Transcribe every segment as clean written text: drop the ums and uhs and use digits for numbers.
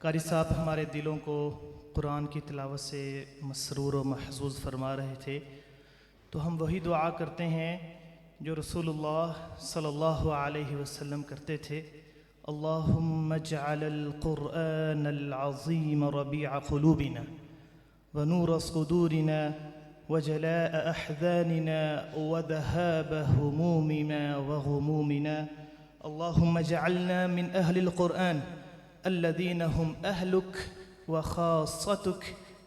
قاری صاحب ہمارے دلوں کو قرآن کی تلاوت سے مسرور و محظوظ فرما رہے تھے، تو ہم وہی دعا کرتے ہیں جو رسول اللہ صلی اللہ علیہ وسلم کرتے تھے۔ اللہم اجعل القرآن العظیم ربیع قلوبنا ونور صدورنا وجلاء احزاننا وذهاب همومنا وغمومنا اللہم اجعلنا من اہل القرآن الذین هم اہلک وخاصتک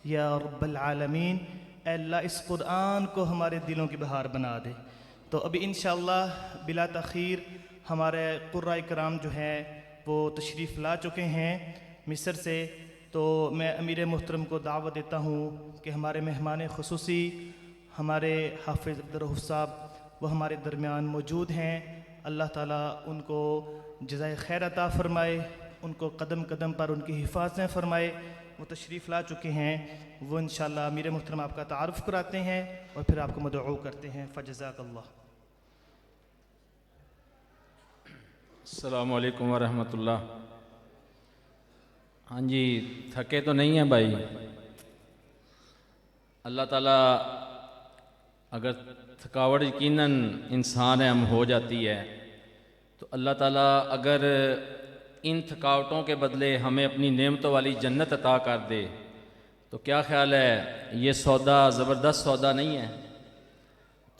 یا رب العالمین۔ اے اللہ اس قرآن کو ہمارے دلوں کی بہار بنا دے۔ تو ابھی انشاءاللہ بلا تاخیر ہمارے قرۂ کرام جو ہیں وہ تشریف لا چکے ہیں مصر سے، تو میں امیر محترم کو دعوت دیتا ہوں کہ ہمارے مہمان خصوصی ہمارے حافظ عبدالرؤف صاحب وہ ہمارے درمیان موجود ہیں۔ اللہ تعالیٰ ان کو جزائے خیر عطا فرمائے، ان کو قدم قدم پر ان کی حفاظتیں فرمائے۔ وہ تشریف لا چکے ہیں، وہ انشاءاللہ امیر محترم آپ کا تعارف کراتے ہیں اور پھر آپ کو مدعو کرتے ہیں۔ فجزاک اللہ۔ السلام علیکم ورحمۃ اللہ۔ ہاں جی، تھکے تو نہیں ہیں بھائی؟ اللہ تعالیٰ اگر تھکاوٹ یقیناً انسان ہے ہم ہو جاتی ہے، تو اللہ تعالیٰ اگر ان تھکاوٹوں کے بدلے ہمیں اپنی نعمتوں والی جنت عطا کر دے تو کیا خیال ہے، یہ سودا زبردست سودا نہیں ہے؟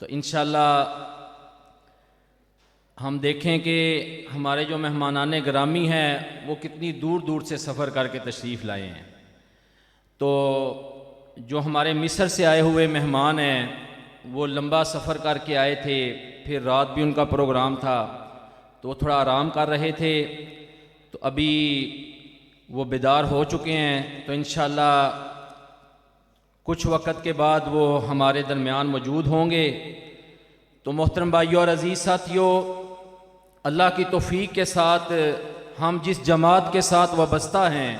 تو انشاءاللہ ہم دیکھیں کہ ہمارے جو مہمانان گرامی ہیں وہ کتنی دور دور سے سفر کر کے تشریف لائے ہیں۔ تو جو ہمارے مصر سے آئے ہوئے مہمان ہیں وہ لمبا سفر کر کے آئے تھے، پھر رات بھی ان کا پروگرام تھا تو وہ تھوڑا آرام کر رہے تھے، تو ابھی وہ بیدار ہو چکے ہیں، تو انشاءاللہ کچھ وقت کے بعد وہ ہمارے درمیان موجود ہوں گے۔ تو محترم بھائیو اور عزیز ساتھیو، اللہ کی توفیق کے ساتھ ہم جس جماعت کے ساتھ وابستہ ہیں،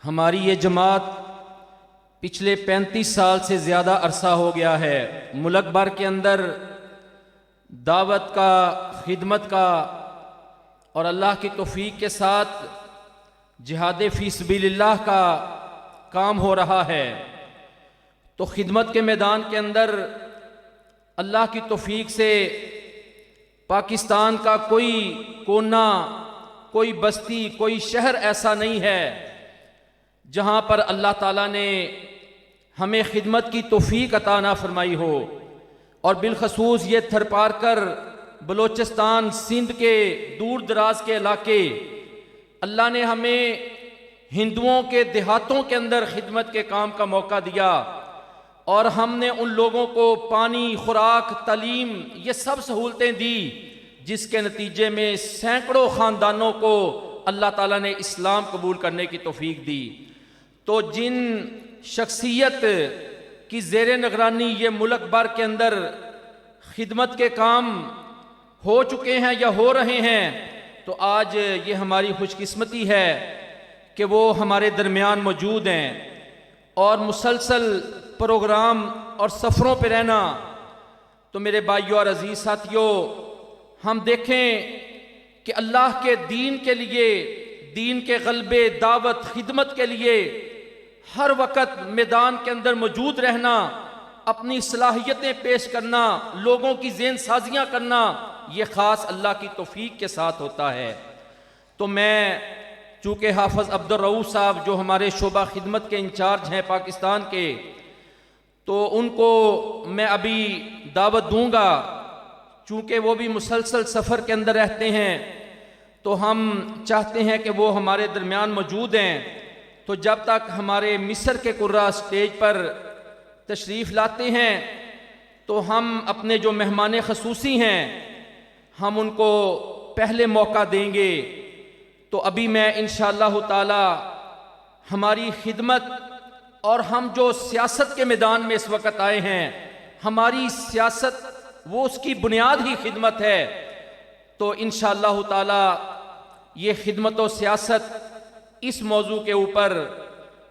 ہماری یہ جماعت پچھلے 35 سال سے زیادہ عرصہ ہو گیا ہے ملک بھر کے اندر دعوت کا، خدمت کا اور اللہ کی توفیق کے ساتھ جہاد فی سبیل اللہ کا کام ہو رہا ہے۔ تو خدمت کے میدان کے اندر اللہ کی توفیق سے پاکستان کا کوئی کونا، کوئی بستی، کوئی شہر ایسا نہیں ہے جہاں پر اللہ تعالیٰ نے ہمیں خدمت کی توفیق عطا نہ فرمائی ہو، اور بالخصوص یہ تھر پار کر بلوچستان، سندھ کے دور دراز کے علاقے، اللہ نے ہمیں ہندوؤں کے دیہاتوں کے اندر خدمت کے کام کا موقع دیا، اور ہم نے ان لوگوں کو پانی، خوراک، تعلیم، یہ سب سہولتیں دی، جس کے نتیجے میں سینکڑوں خاندانوں کو اللہ تعالیٰ نے اسلام قبول کرنے کی توفیق دی۔ تو جن شخصیت کی زیر نگرانی یہ ملک بھر کے اندر خدمت کے کام ہو چکے ہیں یا ہو رہے ہیں، تو آج یہ ہماری خوش قسمتی ہے کہ وہ ہمارے درمیان موجود ہیں، اور مسلسل پروگرام اور سفروں پہ رہنا۔ تو میرے بھائیوں اور عزیز ساتھیوں، ہم دیکھیں کہ اللہ کے دین کے لیے، دین کے غلبے، دعوت، خدمت کے لیے ہر وقت میدان کے اندر موجود رہنا، اپنی صلاحیتیں پیش کرنا، لوگوں کی ذہن سازیاں کرنا، یہ خاص اللہ کی توفیق کے ساتھ ہوتا ہے۔ تو میں چونکہ حافظ عبدالرؤف صاحب جو ہمارے شعبہ خدمت کے انچارج ہیں پاکستان کے، تو ان کو میں ابھی دعوت دوں گا، چونکہ وہ بھی مسلسل سفر کے اندر رہتے ہیں، تو ہم چاہتے ہیں کہ وہ ہمارے درمیان موجود ہیں۔ تو جب تک ہمارے مصر کے قرہ اسٹیج پر تشریف لاتے ہیں، تو ہم اپنے جو مہمان خصوصی ہیں ہم ان کو پہلے موقع دیں گے۔ تو ابھی میں انشاءاللہ تعالی ہماری خدمت، اور ہم جو سیاست کے میدان میں اس وقت آئے ہیں، ہماری سیاست وہ اس کی بنیاد ہی خدمت ہے، تو انشاءاللہ تعالی یہ خدمت و سیاست اس موضوع کے اوپر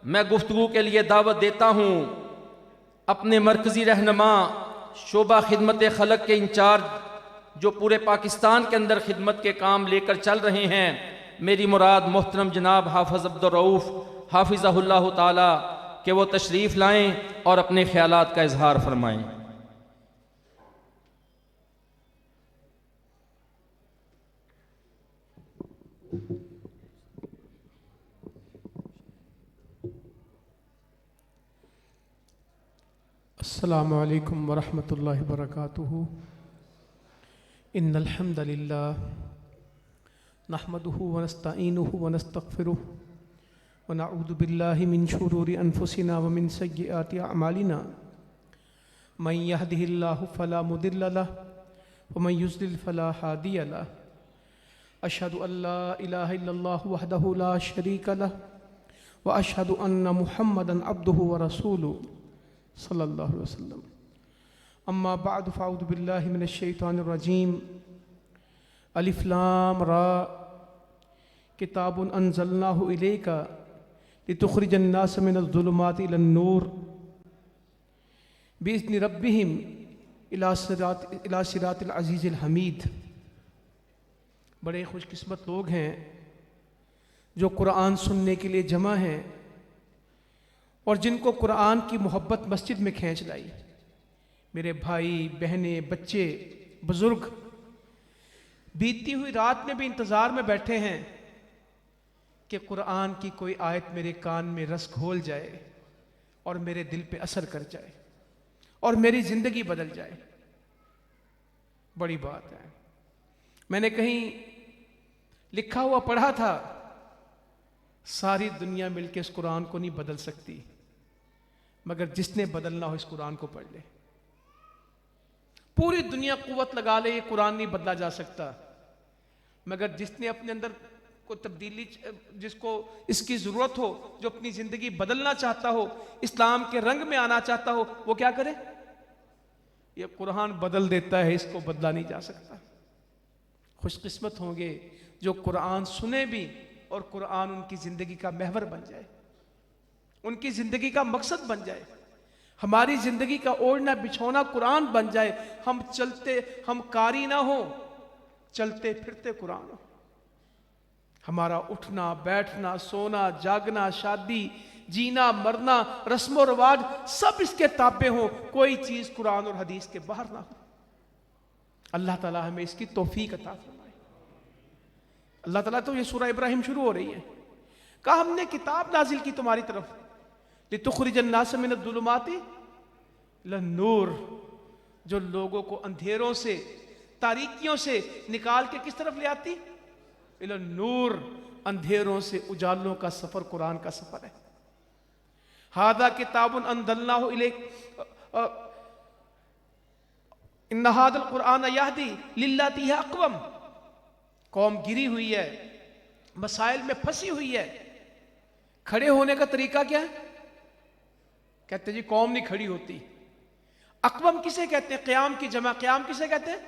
میں گفتگو کے لیے دعوت دیتا ہوں اپنے مرکزی رہنما شعبہ خدمت خلق کے انچارج جو پورے پاکستان کے اندر خدمت کے کام لے کر چل رہے ہیں، میری مراد محترم جناب حافظ عبدالرؤوف حافظہ اللہ تعالی کہ وہ تشریف لائیں اور اپنے خیالات کا اظہار فرمائیں۔ السلام علیکم ورحمۃ اللہ وبرکاتہ۔ ان الحمد للہ نحمده ونستعینه ونستغفره ونعوذ باللہ من شرور انفسنا ومن سیئات اعمالنا من يهده اللہ فلا مضل له ومن يضلل فلا هادی له اشهد ان لا الہ الا اللہ وحدہ لا شریک له واشهد ان محمدا عبدہ ورسولہ صلی اللہ علیہ وسلم۔ اما بعد فاعوذ باللہ من الشیطان الرجیم۔ الف لام را کتاب انزلناہ الیک لتخرج الناس من الظلمات الى النور باذن ربہم الی صراط العزیز الحمید۔ بڑے خوش قسمت لوگ ہیں جو قرآن سننے کے لیے جمع ہیں اور جن کو قرآن کی محبت مسجد میں کھینچ لائی۔ میرے بھائی بہنیں بچے بزرگ بیتی ہوئی رات میں بھی انتظار میں بیٹھے ہیں کہ قرآن کی کوئی آیت میرے کان میں رس گھول جائے اور میرے دل پہ اثر کر جائے اور میری زندگی بدل جائے۔ بڑی بات ہے۔ میں نے کہیں لکھا ہوا پڑھا تھا، ساری دنیا مل کے اس قرآن کو نہیں بدل سکتی، مگر جس نے بدلنا ہو اس قرآن کو پڑھ لے۔ پوری دنیا قوت لگا لے، یہ قرآن نہیں بدلا جا سکتا، مگر جس نے اپنے اندر کو تبدیلی، جس کو اس کی ضرورت ہو، جو اپنی زندگی بدلنا چاہتا ہو، اسلام کے رنگ میں آنا چاہتا ہو، وہ کیا کرے؟ یہ قرآن بدل دیتا ہے، اس کو بدلا نہیں جا سکتا۔ خوش قسمت ہوں گے جو قرآن سنے بھی اور قرآن ان کی زندگی کا محور بن جائے، ان کی زندگی کا مقصد بن جائے، ہماری زندگی کا اوڑھنا بچھونا قرآن بن جائے۔ ہم قاری نہ ہوں، چلتے پھرتے قرآن ہو۔ ہمارا اٹھنا بیٹھنا سونا جاگنا شادی جینا مرنا رسم و رواج سب اس کے تابع ہوں، کوئی چیز قرآن اور حدیث کے باہر نہ ہو۔ اللہ تعالیٰ ہمیں اس کی توفیق عطا فرمائے۔ اللہ تعالیٰ تو یہ سورہ ابراہیم شروع ہو رہی ہے، کہا ہم نے کتاب نازل کی تمہاری طرف، لتخرج الناس من الظلمات الی النور، جو لوگوں کو اندھیروں سے تاریکیوں سے نکال کے کس طرف لے آتی؟ الی النور، اندھیروں سے اجالوں کا سفر قرآن کا سفر ہے۔ ھذا کتاب انزلناہ الیک ان ھذا القرآن یہدی للتی ہی اقوم۔ قوم گری ہوئی ہے، مسائل میں پھنسی ہوئی ہے، کھڑے ہونے کا طریقہ کیا ہے؟ کہتے جی قوم نہیں کھڑی ہوتی۔ اقوم کسے کہتے ہیں؟ قیام کی جمع، قیام کسے کہتے ہیں؟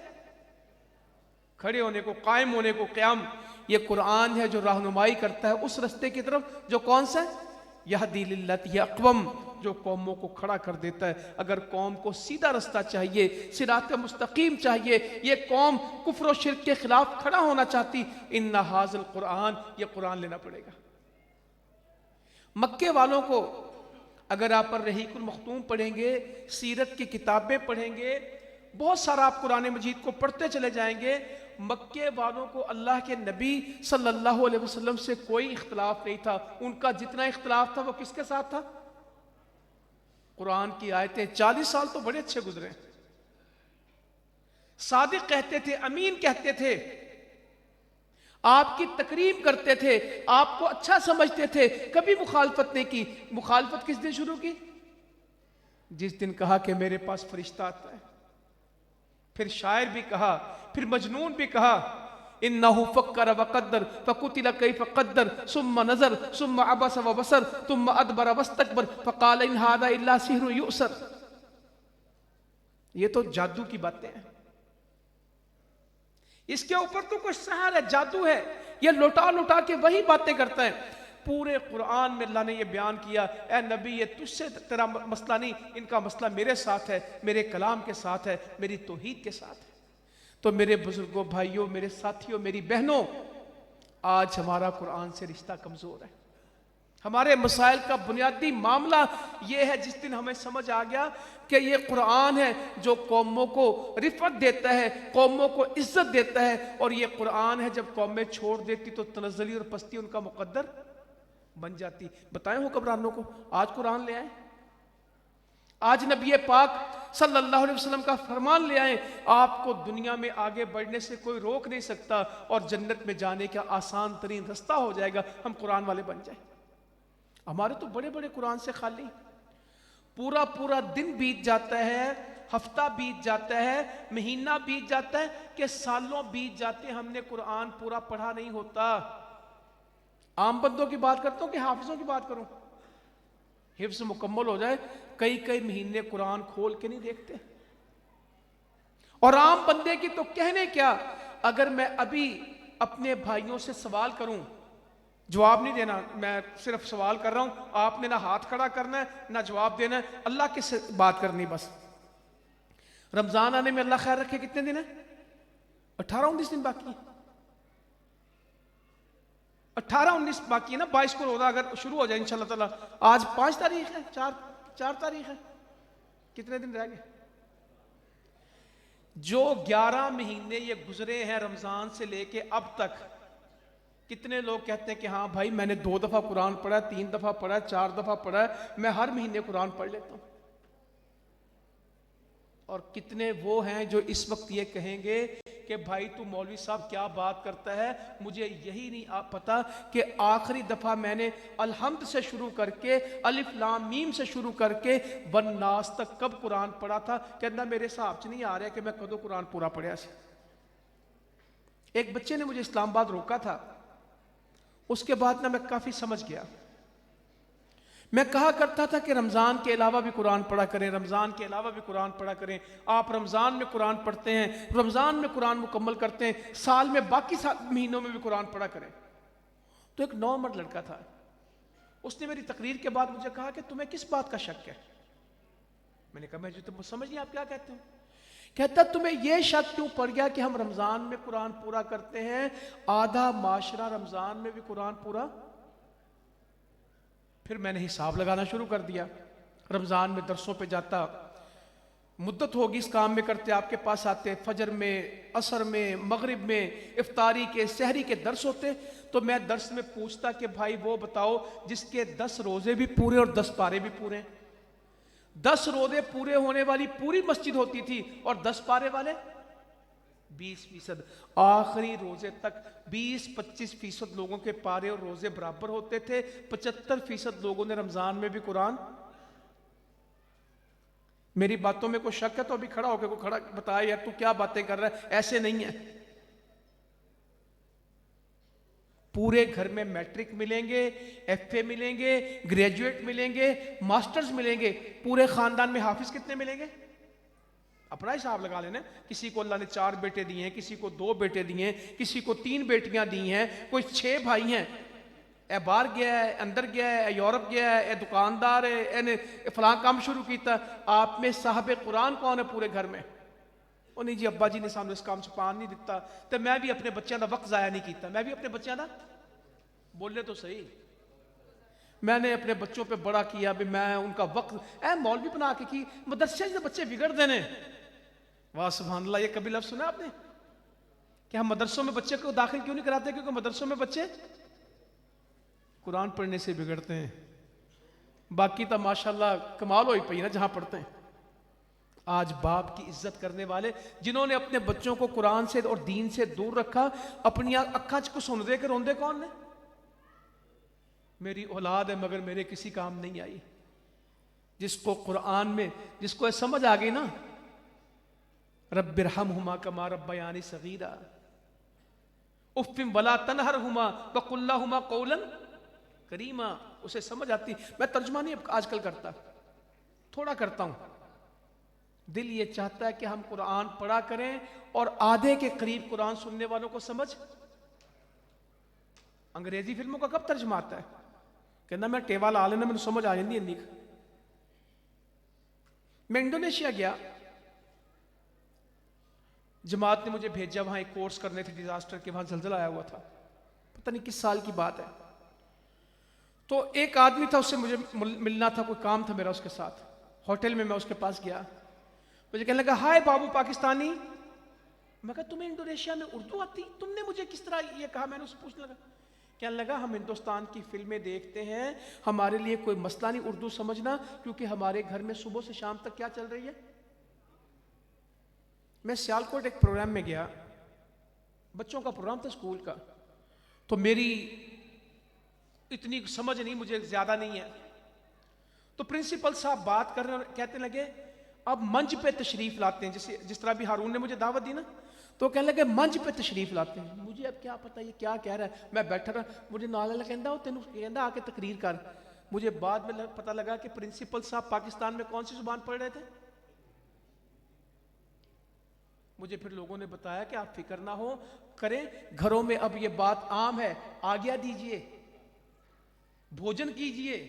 کھڑے ہونے کو، قائم ہونے کو قیام۔ یہ قرآن ہے جو رہنمائی کرتا ہے اس رستے کی طرف جو کون سا ہے؟ یہدی للتی اقوم، جو قوموں کو کھڑا کر دیتا ہے۔ اگر قوم کو سیدھا رستہ چاہیے، صراط مستقیم چاہیے، یہ قوم کفر و شرک کے خلاف کھڑا ہونا چاہتی، ان ھذا القرآن، یہ قرآن لینا پڑے گا۔ مکے والوں کو اگر آپ الرحیق المختوم پڑھیں گے، سیرت کی کتابیں پڑھیں گے، بہت سارا آپ قرآن مجید کو پڑھتے چلے جائیں گے، مکے والوں کو اللہ کے نبی صلی اللہ علیہ وسلم سے کوئی اختلاف نہیں تھا۔ ان کا جتنا اختلاف تھا وہ کس کے ساتھ تھا؟ قرآن کی آیتیں۔ 40 سال تو بڑے اچھے گزرے، صادق کہتے تھے، امین کہتے تھے، آپ کی تکریم کرتے تھے، آپ کو اچھا سمجھتے تھے، کبھی مخالفت نہیں کی۔ مخالفت کس دن شروع کی؟ جس دن کہا کہ میرے پاس فرشتہ آتا ہے۔ پھر شاعر بھی کہا، پھر مجنون بھی کہا، انہو فکر وقدر فقتل کیف قدر ثم نظر ثم عبس وبصر ثم ادبر واستکبر فقال ان ھذا الا سحر یؤثر۔ یہ تو جادو کی باتیں ہیں، اس کے اوپر تو کوئی سحر ہے، جادو ہے، یہ لوٹا لوٹا کے وہی باتیں کرتا ہے۔ پورے قرآن میں اللہ نے یہ بیان کیا، اے نبی یہ تجھ سے تیرا مسئلہ نہیں، ان کا مسئلہ میرے ساتھ ہے، میرے کلام کے ساتھ ہے، میری توحید کے ساتھ ہے۔ تو میرے بزرگوں، بھائیوں، میرے ساتھیوں، میری بہنوں، آج ہمارا قرآن سے رشتہ کمزور ہے. ہمارے مسائل کا بنیادی معاملہ یہ ہے، جس دن ہمیں سمجھ آ گیا کہ یہ قرآن ہے جو قوموں کو رفعت دیتا ہے، قوموں کو عزت دیتا ہے، اور یہ قرآن ہے جب قومیں چھوڑ دیتی تو تنزلی اور پستی ان کا مقدر بن جاتی. بتائیں حکمرانوں کو آج قرآن لے آئیں، آج نبی پاک صلی اللہ علیہ وسلم کا فرمان لے آئیں. آپ کو دنیا میں آگے بڑھنے سے کوئی روک نہیں سکتا، اور جنت میں جانے کا آسان ترین رستہ ہو جائے گا ہم قرآن والے بن جائیں. ہمارے تو بڑے بڑے قرآن سے خالی، پورا پورا دن بیت جاتا ہے، ہفتہ بیت جاتا ہے، مہینہ بیت جاتا ہے، کہ سالوں بیت جاتے ہم نے قرآن پورا پڑھا نہیں ہوتا. عام بندوں کی بات کرتا ہوں کہ حافظوں کی بات کروں؟ حفظ مکمل ہو جائے کئی کئی مہینے قرآن کھول کے نہیں دیکھتے. اور عام بندے کی تو کہنے کیا، اگر میں ابھی اپنے بھائیوں سے سوال کروں، جواب نہیں دینا، میں صرف سوال کر رہا ہوں، آپ نے نہ ہاتھ کھڑا کرنا ہے نہ جواب دینا ہے، اللہ کے سے بات کرنی بس. رمضان آنے میں اللہ خیر رکھے کتنے دن ہیں؟ 18-19 دن باقی ہیں. 18-19 باقی ہے نا. 22 کو روزہ اگر شروع ہو جائے انشاءاللہ تعالی. آج 5 تاریخ ہے، 4 تاریخ ہے، کتنے دن رہ گئے؟ جو 11 مہینے یہ گزرے ہیں رمضان سے لے کے اب تک، کتنے لوگ کہتے ہیں کہ ہاں بھائی میں نے 2 دفعہ قرآن پڑھا ہے، 3 دفعہ پڑھا ہے، 4 دفعہ پڑھا ہے، میں ہر مہینے قرآن پڑھ لیتا ہوں. اور کتنے وہ ہیں جو اس وقت یہ کہیں گے کہ بھائی تو مولوی صاحب کیا بات کرتا ہے، مجھے یہی نہیں پتا کہ آخری دفعہ میں نے الحمد سے شروع کر کے الف لام میم سے شروع کر کے والناس تک کب قرآن پڑھا تھا. کہنا میرے حساب سے نہیں آ رہا کہ میں کدو قرآن پورا پڑھیا سی. ایک بچے نے مجھے اسلام آباد روکا تھا، اس کے بعد نہ میں کافی سمجھ گیا. میں کہا کرتا تھا کہ رمضان کے علاوہ بھی قرآن پڑھا کریں، رمضان کے علاوہ بھی قرآن پڑھا کریں. آپ رمضان میں قرآن پڑھتے ہیں، رمضان میں قرآن مکمل کرتے ہیں، سال میں باقی مہینوں میں بھی قرآن پڑھا کریں. تو ایک 9 مرد لڑکا تھا، اس نے میری تقریر کے بعد مجھے کہا کہ تمہیں کس بات کا شک ہے؟ میں نے کہا مجھے تو سمجھ نہیں آپ کیا کہتے ہیں. کہتا تمہیں یہ شک کیوں پڑ گیا کہ ہم رمضان میں قرآن پورا کرتے ہیں، آدھا معاشرہ رمضان میں بھی قرآن پورا. پھر میں نے حساب لگانا شروع کر دیا. رمضان میں درسوں پہ جاتا، مدت ہوگی اس کام میں کرتے، آپ کے پاس آتے، فجر میں، عصر میں، مغرب میں، افطاری کے، سحری کے درس ہوتے، تو میں درس میں پوچھتا کہ بھائی وہ بتاؤ جس کے 10 روزے بھی پورے اور 10 پارے بھی پورے ہیں. 10 روزے پورے ہونے والی پوری مسجد ہوتی تھی اور 10 پارے والے 20%. آخری روزے تک 20-25% لوگوں کے پارے اور روزے برابر ہوتے تھے. 75% لوگوں نے رمضان میں بھی قرآن. میری باتوں میں کوئی شک ہے تو ابھی کھڑا ہو کے کوئی کھڑا بتایا یار تو کیا باتیں کر رہا ہے. ایسے نہیں ہے. پورے گھر میں میٹرک ملیں گے، ایف اے ملیں گے، گریجویٹ ملیں گے، ماسٹرز ملیں گے. پورے خاندان میں حافظ کتنے ملیں گے؟ اپنا حساب لگا لینا. کسی کو اللہ نے 4 بیٹے دیے ہیں، کسی کو 2 بیٹے دیے ہیں، کسی کو 3 بیٹیاں دی ہیں، کوئی 6 بھائی ہیں. اے باہر گیا ہے، اندر گیا ہے، اے یورپ گیا ہے، اے دکاندار ہے، اے فلاں کام شروع کیتا. آپ میں صاحب قرآن کون ہے پورے گھر میں؟ وہ نہیں جی ابا جی نے سامنے اس کام سے پان نہیں دیتا تو میں بھی اپنے بچوں کا وقت ضائع نہیں کیتا. میں بھی اپنے بچوں کا بولے تو صحیح، میں نے اپنے بچوں پہ بڑا کیا بھی میں ان کا وقت اے مولوی بنا کے کی. مدرسے سے بچے بگڑ دینے. واہ سبحان اللہ. یہ کبھی لفظ سنا آپ نے کہ ہم مدرسوں میں بچے کو داخل کیوں نہیں کراتے؟ کیونکہ مدرسوں میں بچے قرآن پڑھنے سے بگڑتے ہیں. باقی تو ماشاءاللہ کمال ہوئی پئی نا جہاں پڑھتے ہیں. آج باپ کی عزت کرنے والے جنہوں نے اپنے بچوں کو قرآن سے اور دین سے دور رکھا، اپنی اکھاں کو سن دے کے روندے کون نے؟ میری اولاد ہے مگر میرے کسی کام نہیں آئی. جس کو قرآن میں جس کو سمجھ آ گئی نا رب ارحمہما کما ربیانی صغیرا اف ولا تنہرہما وقل لہما قولا کریما، اسے سمجھ آتی. میں ترجمہ نہیں آج کل کرتا، تھوڑا کرتا ہوں. دل یہ چاہتا ہے کہ ہم قرآن پڑھا کریں اور آدھے کے قریب قرآن سننے والوں کو سمجھ. انگریزی فلموں کا کب ترجمہ آتا ہے؟ کہنا میں ٹیوا لا لینا میں سمجھ آ جاندی ہے. میں انڈونیشیا گیا، جماعت نے مجھے بھیجا، وہاں ایک کورس کرنے تھے ڈیزاسٹر کے، وہاں زلزلہ آیا ہوا تھا. پتہ نہیں کس سال کی بات ہے. تو ایک آدمی تھا، اس سے مجھے ملنا تھا، کوئی کام تھا میرا اس کے ساتھ. ہوٹل میں اس کے پاس گیا، مجھے کہنے لگا ہائے بابو پاکستانی. میں کہا تمہیں انڈونیشیا میں اردو آتی؟ تم نے مجھے کس طرح یہ کہا؟ میں نے اس سے پوچھنے لگا. کہنے لگا ہم ہندوستان کی فلمیں دیکھتے ہیں، ہمارے لیے کوئی مسئلہ نہیں اردو سمجھنا، کیونکہ ہمارے گھر میں صبح سے شام تک کیا چل رہی ہے. میں سیالکوٹ ایک پروگرام میں گیا، بچوں کا پروگرام تھا اسکول کا. تو میری اتنی سمجھ نہیں، مجھے زیادہ نہیں ہے. تو پرنسپل صاحب بات کر رہے ہیں، کہتے لگے اب منچ پہ تشریف لاتے ہیں، جس طرح بھی ہارون نے مجھے دعوت دی نا، تو کہنے لگے منچ پہ تشریف لاتے ہیں. مجھے اب کیا پتا یہ کیا کہہ رہا ہے. میں بیٹھا رہا، مجھے نالا کہندا وہ تینوں کہندا آ کے تقریر کر. مجھے بعد میں پتہ لگا کہ پرنسپل صاحب پاکستان میں کون سی زبان پڑھ رہے تھے. مجھے پھر لوگوں نے بتایا کہ آپ فکر نہ ہو کریں، گھروں میں اب یہ بات عام ہے، آگیا دیجئے، بھوجن کیجئے.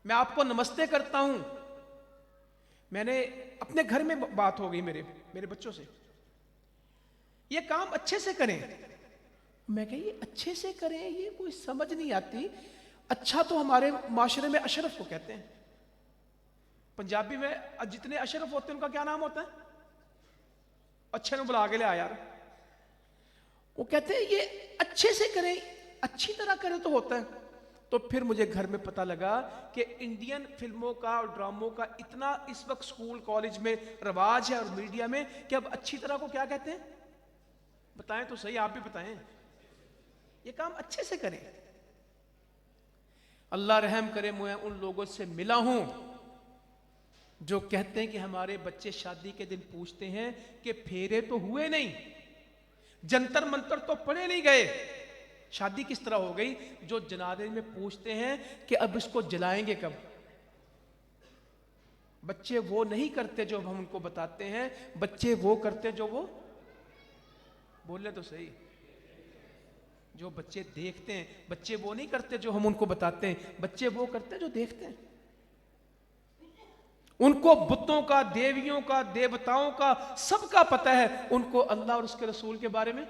میں آپ کو نمستے کرتا ہوں. میں نے اپنے گھر میں بات ہو گئی میرے بچوں سے، یہ کام اچھے سے کریں. میں کہ یہ اچھے سے کریں، یہ کوئی سمجھ نہیں آتی. اچھا تو ہمارے معاشرے میں اشرف کو کہتے ہیں. پنجابی میں جتنے اشرف ہوتے ہیں ان کا کیا نام ہوتا ہے؟ اچھے نو بلا کے لے آیا. وہ کہتے ہیں یہ اچھے سے کریں، اچھی طرح کریں تو ہوتا ہے. تو پھر مجھے گھر میں پتہ لگا کہ انڈین فلموں کا اور ڈراموں کا اتنا اس وقت اسکول کالج میں رواج ہے اور میڈیا میں کہ اب اچھی طرح کو کیا کہتے ہیں؟ بتائیں تو صحیح، آپ بھی بتائیں. یہ کام اچھے سے کریں. اللہ رحم کرے، میں ان لوگوں سے ملا ہوں جو کہتے ہیں کہ ہمارے بچے شادی کے دن پوچھتے ہیں کہ پھیرے تو ہوئے نہیں، جنتر منتر تو پڑے نہیں گئے، شادی کس طرح ہو گئی؟ جو جنازے میں پوچھتے ہیں کہ اب اس کو جلائیں گے کب. بچے وہ نہیں کرتے جو ہم ان کو بتاتے ہیں، بچے وہ کرتے جو وہ بولے تو صحیح، جو بچے دیکھتے ہیں. بچے وہ نہیں کرتے جو ہم ان کو بتاتے ہیں، بچے وہ کرتے جو دیکھتے ہیں. ان کو بتوں کا، دیویوں کا، دیوتاؤں کا سب کا پتہ ہے. ان کو اللہ اور اس کے رسول کے بارے میں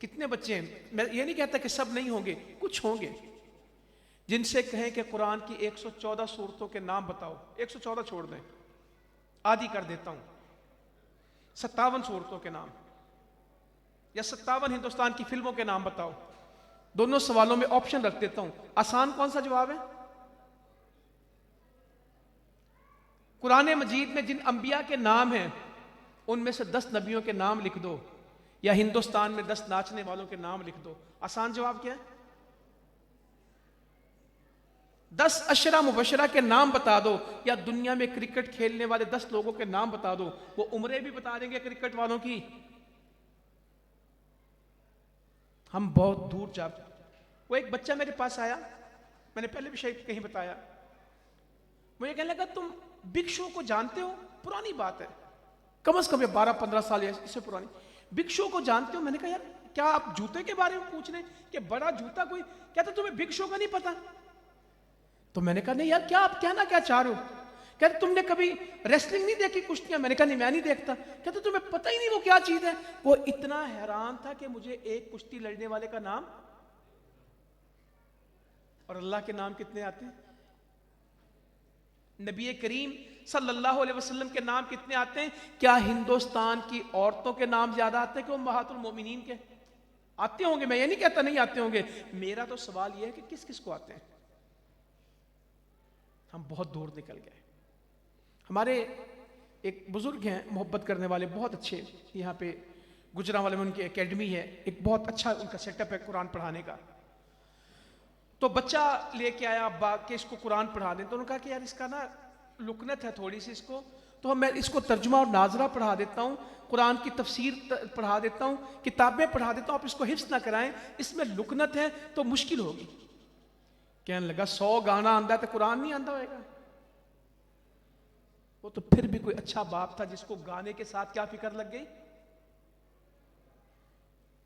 کتنے بچے ہیں؟ میں یہ نہیں کہتا کہ سب نہیں ہوں گے، کچھ ہوں گے جن سے کہیں کہ قرآن کی 114 سورتوں کے نام بتاؤ. 114 چھوڑ دیں، آدھی کر دیتا ہوں، 57 سورتوں کے نام یا 57 ہندوستان کی فلموں کے نام بتاؤ. دونوں سوالوں میں آپشن رکھ دیتا ہوں. آسان کون سا جواب ہے؟ قرآن مجید میں جن انبیاء کے نام ہیں ان میں سے 10 نبیوں کے نام لکھ دو، یا ہندوستان میں 10 ناچنے والوں کے نام لکھ دو. آسان جواب کیا ہے؟ 10 عشرہ مبشرہ کے نام بتا دو، یا دنیا میں کرکٹ کھیلنے والے 10 لوگوں کے نام بتا دو. وہ عمریں بھی بتا دیں گے کرکٹ والوں کی. ہم بہت دور جا. وہ ایک بچہ میرے پاس آیا، میں نے پہلے بھی شاید کہیں بتایا. مجھے کہنے لگا تم بگ شو کو جانتے ہو؟ پرانی بات ہے، کم از کم یہ 12-15 سال یا اس سے پرانی. بگ شو کو جانتے ہو؟ میں نے کہا یار کیا آپ جوتے کے بارے میں پوچھ رہے ہیں کہ بڑا جوتا کوئی؟ کہتا تمہیں بگ شو کا نہیں پتا. تو میں نے کہا نہیں یار کیا آپ کہنا کیا چاہ رہے ہو؟ کہتے تم نے کبھی ریسلنگ نہیں دیکھی، کشتیاں؟ میں نے کہا نہیں میں نہیں دیکھتا. کہتے تمہیں پتہ ہی نہیں وہ کیا چیز ہے. وہ اتنا حیران تھا کہ مجھے ایک کشتی لڑنے والے کا نام اور اللہ کے نام کتنے آتے ہیں؟ نبی کریم صلی اللہ علیہ وسلم کے نام کتنے آتے ہیں؟ کیا ہندوستان کی عورتوں کے نام زیادہ آتے ہیں کہ امہات المومنین کے؟ آتے ہوں گے، میں یہ نہیں کہتا نہیں آتے ہوں گے. میرا تو سوال یہ ہے کہ کس کس کو آتے ہیں. ہم بہت دور نکل گئے. ہمارے ایک بزرگ ہیں محبت کرنے والے، بہت اچھے، یہاں پہ گجرانوالے میں ان کی اکیڈمی ہے، ایک بہت اچھا ان کا سیٹ اپ ہے قرآن پڑھانے کا. تو بچہ لے کے آیا ابا کہ اس کو قرآن پڑھا دیں. تو انہوں نے کہا کہ یار اس کا نا لکنت ہے تھوڑی سی، اس کو تو میں اس کو ترجمہ اور ناظرہ پڑھا دیتا ہوں، قرآن کی تفسیر پڑھا دیتا ہوں، کتابیں پڑھا دیتا ہوں، آپ اس کو حفظ نہ کرائیں، اس میں لکنت ہے تو مشکل ہوگی. کہنے لگا 100 گانا آندہ ہے تو قرآن نہیں آندہ ہوئے گا. وہ تو پھر بھی کوئی اچھا باپ تھا جس کو گانے کے ساتھ کیا فکر لگ گئی.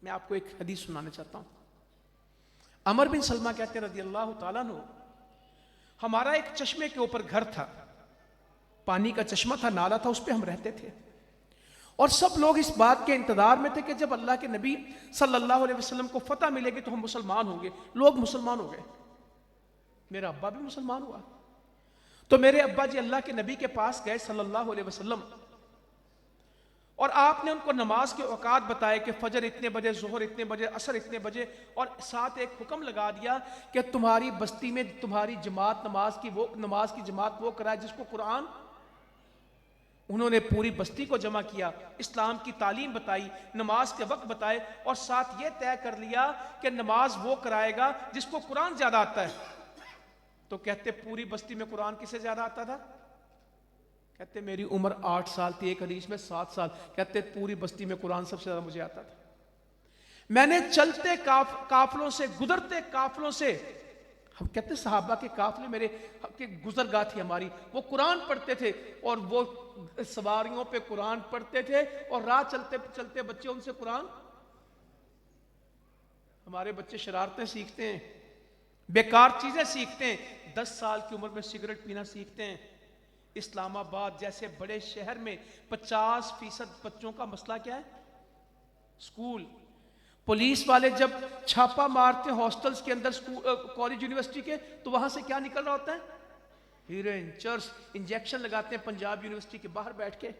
میں آپ کو ایک حدیث سنانا چاہتا ہوں. عمر بن سلمہ کہتے ہیں رضی اللہ تعالیٰ عنہ، ہمارا ایک چشمے کے اوپر گھر تھا، پانی کا چشمہ تھا، نالا تھا، اس پہ ہم رہتے تھے. اور سب لوگ اس بات کے انتظار میں تھے کہ جب اللہ کے نبی صلی اللہ علیہ وسلم کو فتح ملے گی تو ہم مسلمان ہوں گے. لوگ مسلمان ہو گئے. میرا ابا بھی مسلمان ہوا. تو میرے ابا جی اللہ کے نبی کے پاس گئے صلی اللہ علیہ وسلم, اور آپ نے ان کو نماز کے اوقات بتائے کہ فجر اتنے بجے, ظہر اتنے بجے, عصر اتنے بجے, اور ساتھ ایک حکم لگا دیا کہ تمہاری بستی میں تمہاری جماعت نماز کی جماعت وہ کرائے جس کو قرآن. انہوں نے پوری بستی کو جمع کیا, اسلام کی تعلیم بتائی, نماز کے وقت بتائے, اور ساتھ یہ طے کر لیا کہ نماز وہ کرائے گا جس کو قرآن زیادہ آتا ہے. تو کہتے پوری بستی میں قرآن کسے زیادہ آتا تھا؟ کہتے میری عمر 8 سال تھی, ایک حدیث میں 7 سال. کہتے پوری بستی میں قرآن سب سے زیادہ مجھے آتا تھا. میں نے چلتے قافلوں سے, گزرتے قافلوں سے, ہم کہتے صحابہ کے قافلے میرے گزرگاہ تھی ہماری, وہ قرآن پڑھتے تھے اور وہ سواریوں پہ قرآن پڑھتے تھے, اور راہ چلتے چلتے بچے ان سے قرآن. ہمارے بچے شرارتیں سیکھتے ہیں, بیکار چیزیں سیکھتے ہیں, 10 سال کی عمر میں سگریٹ پینا سیکھتے ہیں. اسلام آباد جیسے بڑے شہر میں 50% بچوں کا مسئلہ کیا ہے؟ سکول. پولیس والے جب چھاپا مارتے ہاسٹلز کے اندر, کالج یونیورسٹی کے, تو وہاں سے کیا نکل رہا ہوتا ہے؟ ہیروئن, چرس, انجیکشن لگاتے ہیں پنجاب یونیورسٹی کے باہر بیٹھ کے.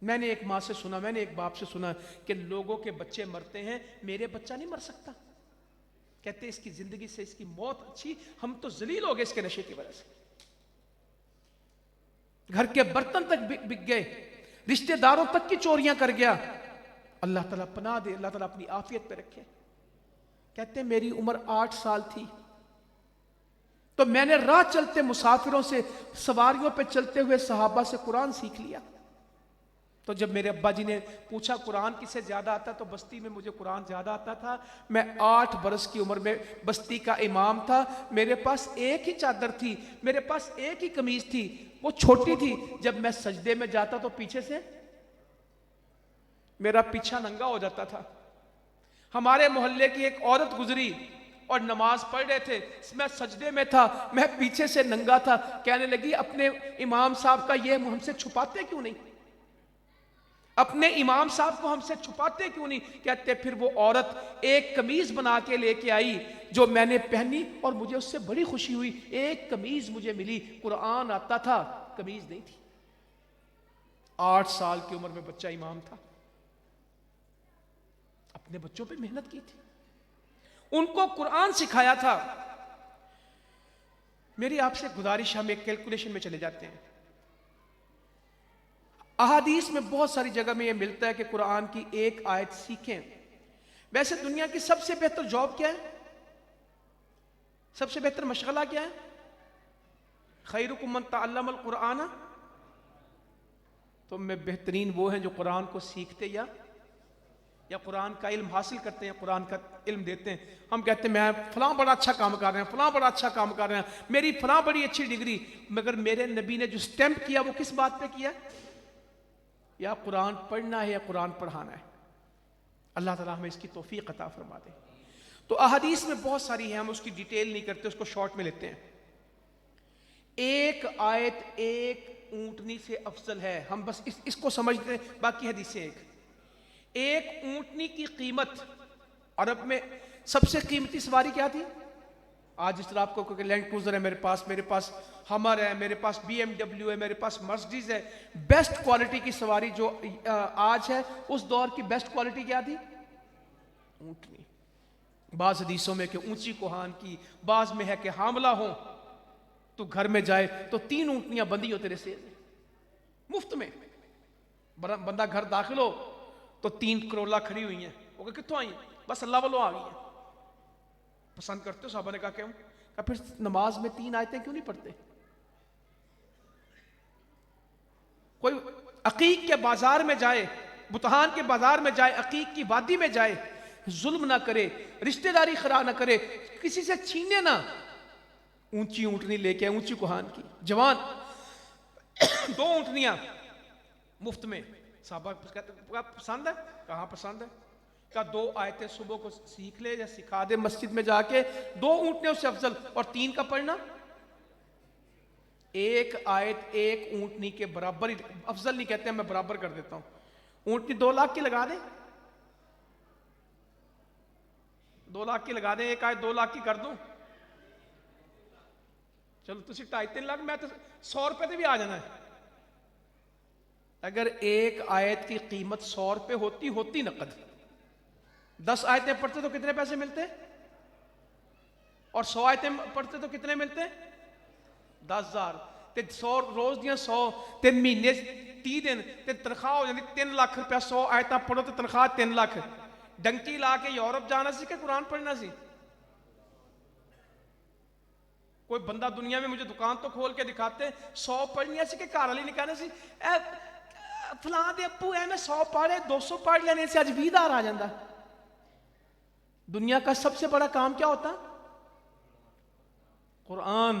میں نے ایک ماں سے سنا, میں نے ایک باپ سے سنا کہ لوگوں کے بچے مرتے ہیں, میرے بچہ نہیں مر سکتا. کہتے اس کی زندگی سے اس کی موت اچھی, ہم تو ذلیل ہو گئے اس کے نشے کی وجہ سے. گھر کے برتن تک بک گئے, رشتہ داروں تک کی چوریاں کر گیا. اللہ تعالیٰ پناہ دے, اللہ تعالیٰ اپنی عافیت پہ رکھے. کہتے میری عمر 8 سال تھی تو میں نے راہ چلتے مسافروں سے, سواریوں پہ چلتے ہوئے صحابہ سے قرآن سیکھ لیا. تو جب میرے ابا جی نے پوچھا قرآن کس سے زیادہ آتا, تو بستی میں مجھے قرآن زیادہ آتا تھا. میں 8 برس کی عمر میں بستی کا امام تھا. میرے پاس ایک ہی چادر تھی, میرے پاس ایک ہی قمیض تھی, وہ چھوٹی تھی. جب میں سجدے میں جاتا تو پیچھے سے میرا پیچھا ننگا ہو جاتا تھا. ہمارے محلے کی ایک عورت گزری اور نماز پڑھ رہے تھے, میں سجدے میں تھا, میں پیچھے سے ننگا تھا. کہنے لگی اپنے امام صاحب کا یہ ہم سے چھپاتے کیوں نہیں, اپنے امام صاحب کو ہم سے چھپاتے کیوں نہیں. کہتے پھر وہ عورت ایک قمیض بنا کے لے کے آئی جو میں نے پہنی, اور مجھے اس سے بڑی خوشی ہوئی. ایک قمیض مجھے ملی, قرآن آتا تھا, قمیض نہیں تھی. 8 سال کی عمر میں بچہ امام تھا. اپنے بچوں پہ محنت کی تھی, ان کو قرآن سکھایا تھا. میری آپ سے گزارش, ہم ایک کیلکولیشن میں چلے جاتے ہیں. احادیث میں بہت ساری جگہ میں یہ ملتا ہے کہ قرآن کی ایک آیت سیکھیں. ویسے دنیا کی سب سے بہتر جاب کیا ہے, سب سے بہتر مشغلہ کیا ہے؟ خیرکم من تعلم القرآن. تو میں بہترین وہ ہیں جو قرآن کو سیکھتے یا قرآن کا علم حاصل کرتے ہیں, قرآن کا علم دیتے ہیں. ہم کہتے ہیں میں فلاں بڑا اچھا کام کر رہے ہیں, فلاں بڑا اچھا کام کر رہے ہیں, میری فلاں بڑی اچھی ڈگری. مگر میرے نبی نے جو سٹیمپ کیا وہ کس بات پہ کیا؟ یا قرآن پڑھنا ہے یا قرآن پڑھانا ہے. اللہ تعالیٰ ہمیں اس کی توفیق عطا فرما دے. تو احادیث میں بہت ساری ہیں, ہم اس کی ڈیٹیل نہیں کرتے, اس کو شارٹ میں لیتے ہیں. ایک آیت ایک اونٹنی سے افضل ہے, ہم بس اس کو سمجھتے ہیں, باقی حدیثیں. ایک اونٹنی کی قیمت عرب میں سب سے قیمتی سواری کیا تھی؟ آج جس طرح آپ کو کہ لینڈ کروزر ہے میرے پاس ہمر ہے, میرے پاس BMW ہے, میرے پاس مرسڈیز ہے. بیسٹ کوالٹی کی سواری جو آج ہے, اس دور کی بیسٹ کوالٹی کیا تھی؟ اونٹنی. بعض حدیثوں میں کہ اونچی کوہان کی, بعض میں ہے کہ حاملہ ہوں تو گھر میں جائے تو 3 اونٹنیاں بندھی ہو تیرے سے مفت میں. بندہ گھر داخل ہو تو 3 کرولا کھڑی ہوئی ہیں, وہ کہ کتوں آئی ہیں؟ بس اللہ والوں آ گئی ہیں. پسند کرتے ہو؟ صحابہ نے کہا کیوں؟ کہا پھر نماز میں 3 آیتیں کیوں نہیں پڑھتے؟ کوئی عقیق کے بازار میں جائے, بتہان کے بازار میں جائے, عقیق کی وادی میں جائے, ظلم نہ کرے, رشتہ داری خراب نہ کرے, کسی سے چھینے نہ. اونچی اونٹنی لے کے, اونچی کوہان کی جوان 2 اونٹنیاں مفت میں. صحابہ پسند ہے؟ کہاں پسند ہے. کہا 2 آیتیں صبح کو سیکھ لے یا سکھا دے مسجد میں جا کے, 2 اونٹنیوں سے افضل. اور 3 کا پڑھنا, ایک آیت ایک اونٹنی کے برابر ہی، افضل نہیں کہتے ہیں، میں برابر کر دیتا ہوں، اونٹنی 2 لاکھ کی لگا دیں، 2 لاکھ کی لگا دیں، ایک آیت 2 لاکھ کی کر دوں، چلو تسی 2.5-3 لاکھ، میں تو 100 روپے تے بھی آ جانا ہے۔ اگر ایک آیت کی قیمت 100 روپے ہوتی نقد، 10 آیتیں پڑھتے تو کتنے پیسے ملتے، اور 100 آیتیں پڑھتے تو کتنے ملتے، 10,000 تے 100 روز دیاں 100 تے مہینے 30 دن تے تنخواہ ہو جاتی 3 لاکھ روپیہ، 100 آیتاں پڑھو تو تنخواہ 3 لاکھ، ڈنکی لا کے یورپ جانا سی کہ قرآن پڑھنا سی؟ کوئی بندہ دنیا میں مجھے دکان تو کھول کے دکھاتے 100 پڑھنی سی کہ گھر والی نکالنے سی، اے فلاں دے ابو اے میں 100 پڑھے 200 پڑھ لینے سے اج 20,000 آ جاندہ۔ دنیا کا سب سے بڑا کام کیا ہوتا؟ قرآن،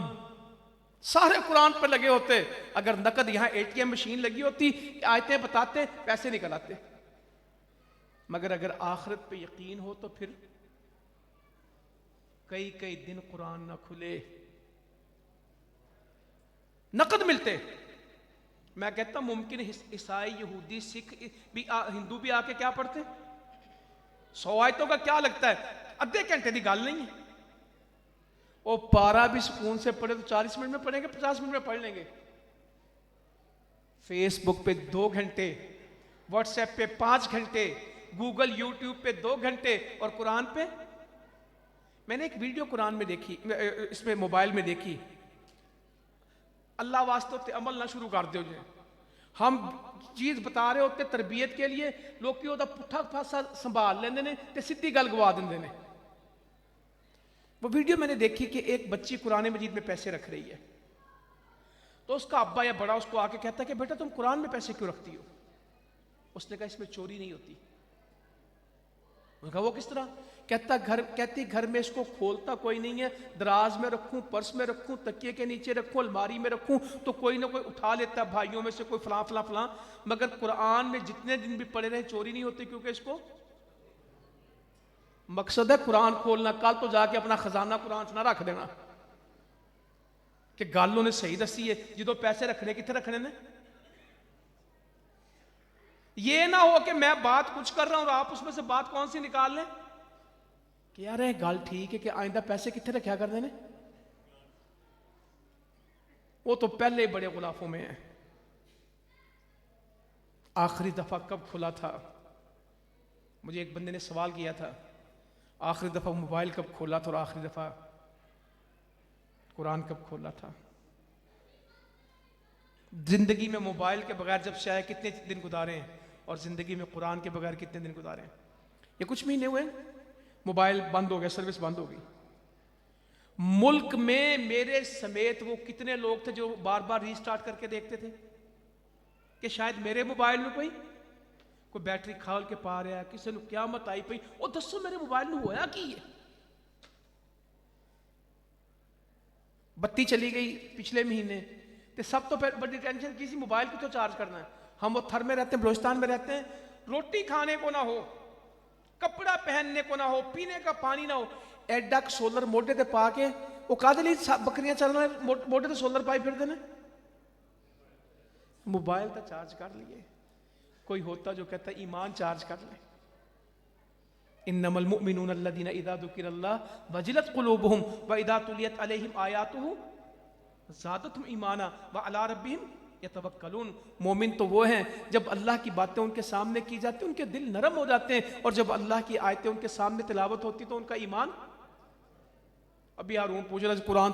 سارے قرآن پر لگے ہوتے، اگر نقد یہاں ATM مشین لگی ہوتی، آیتیں بتاتے، پیسے نکل آتے، مگر اگر آخرت پہ یقین ہو تو پھر کئی دن قرآن نہ کھلے، نقد ملتے۔ میں کہتا ہوں ممکن عیسائی، یہودی، سکھ بھی ہندو بھی آ کے کیا پڑھتے، 100 آیتوں کا کیا لگتا ہے، آدھے گھنٹے کی گل نہیں ہے، وہ پارا بھی سکون سے پڑھے تو 40 منٹ میں پڑھیں گے، 50 منٹ میں پڑھ لیں گے۔ فیس بک پہ 2 گھنٹے، واٹس ایپ پہ 5 گھنٹے، گوگل یوٹیوب پہ 2 گھنٹے، اور قرآن پہ میں نے ایک ویڈیو قرآن میں دیکھی، اس میں موبائل میں دیکھی، اللہ واسطے ہوتے عمل نہ شروع کر دو جائے، ہم چیز بتا رہے ہوتے تربیت کے لیے، لوگ کی ہوتا پٹھا پھاسا سنبھال لیندے نے تے سدھی گل گوا دیندے نے۔ وہ ویڈیو میں نے دیکھی کہ ایک بچی قرآن مجید میں پیسے رکھ رہی ہے، تو اس کا ابا یا بڑا اس کو آ کے کہتا ہے کہ بیٹا تم قرآن میں پیسے کیوں رکھتی ہو؟ اس نے کہا اس میں چوری نہیں ہوتی۔ اس نے کہا وہ کس طرح؟ کہتی گھر میں اس کو کھولتا کوئی نہیں ہے، دراز میں رکھوں، پرس میں رکھوں، تکیے کے نیچے رکھوں، الماری میں رکھوں تو کوئی نہ کوئی اٹھا لیتا ہے بھائیوں میں سے، کوئی فلاں فلاں فلاں، مگر قرآن میں جتنے دن بھی پڑے رہے چوری نہیں ہوتی، کیونکہ اس کو مقصد ہے قرآن کھولنا، کل تو جا کے اپنا خزانہ قرآن سے نہ رکھ دینا کہ گل انہیں صحیح دسی ہے، جدو پیسے رکھنے کتنے رکھنے نے۔ یہ نہ ہو کہ میں بات کچھ کر رہا ہوں اور آپ اس میں سے بات کون سی نکال لیں کہ یار یہ گل ٹھیک ہے کہ آئندہ پیسے کتنے رکھیا کر دینے، وہ تو پہلے بڑے غلافوں میں ہیں۔ آخری دفعہ کب کھلا تھا؟ مجھے ایک بندے نے سوال کیا تھا، آخری دفعہ موبائل کب کھولا تھا اور آخری دفعہ قرآن کب کھولا تھا؟ زندگی میں موبائل کے بغیر جب سے آئے کتنے دن گزارے ہیں، اور زندگی میں قرآن کے بغیر کتنے دن گزارے ہیں؟ یہ کچھ مہینے ہوئے موبائل بند ہو گیا، سروس بند ہو گئی۔ ملک میں میرے سمیت وہ کتنے لوگ تھے جو بار بار ری سٹارٹ کر کے دیکھتے تھے کہ شاید میرے موبائل میں کوئی بیٹری کھول کے پا رہا ہے، کسی نے قیامت آئی پئی، وہ دسو میرے موبائل میں ہویا کی ہے؟ بتی چلی گئی پچھلے مہینے، تو سب تو بڑی ٹینشن کی سی موبائل کو تو چارج کرنا ہے۔ ہم وہ تھر میں رہتے ہیں، بلوچستان میں رہتے ہیں، روٹی کھانے کو نہ ہو، کپڑا پہننے کو نہ ہو، پینے کا پانی نہ ہو، ایڈا سولر موڈے تے پا کے وہ کہتے لی بکریاں چلنا موڈے تے سولر پائی پھر دینے، موبائل تا چارج کر لیے۔ کوئی ہوتا جو کہتا ہے ایمان چارج کر لے، انما المؤمنون الذین اذا ذکر اللہ وجلت قلوبہم واذا تلیت علیہم آیاتہ زادتہم ایمانا وعلی ربہم یتوکلون۔ مومن تو وہ ہیں جب اللہ کی باتیں ان کے سامنے کی جاتی ہیں ان کے دل نرم ہو جاتے ہیں، اور جب اللہ کی آیتیں ان کے سامنے تلاوت ہوتی تو ان کا ایمان۔ ابھی ہارون پوچھ رہا قرآن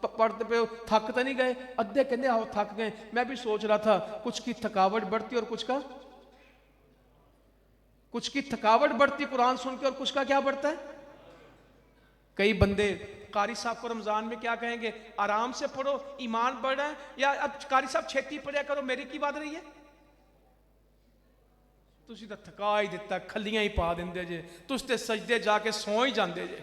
پڑھتے پہ تھک تو نہیں گئے؟ ادھے کہنے آؤ تھک گئے۔ میں بھی سوچ رہا تھا کچھ کی تھکاوٹ بڑھتی اور کچھ کی تھکاوٹ بڑھتی قرآن سن کے، اور کچھ کا کیا بڑھتا ہے؟ کئی بندے قاری صاحب کو رمضان میں کیا کہیں گے، آرام سے پڑھو ایمان بڑھ رہا ہے، یا اب قاری صاحب چھیتی پڑھیا کرو، میری کی بات رہی ہے؟ تسی تو تھکا ہی دیتا، کھلیاں ہی پا دیندے جے، تس تے سجدے جا کے سو ہی جاندے جے۔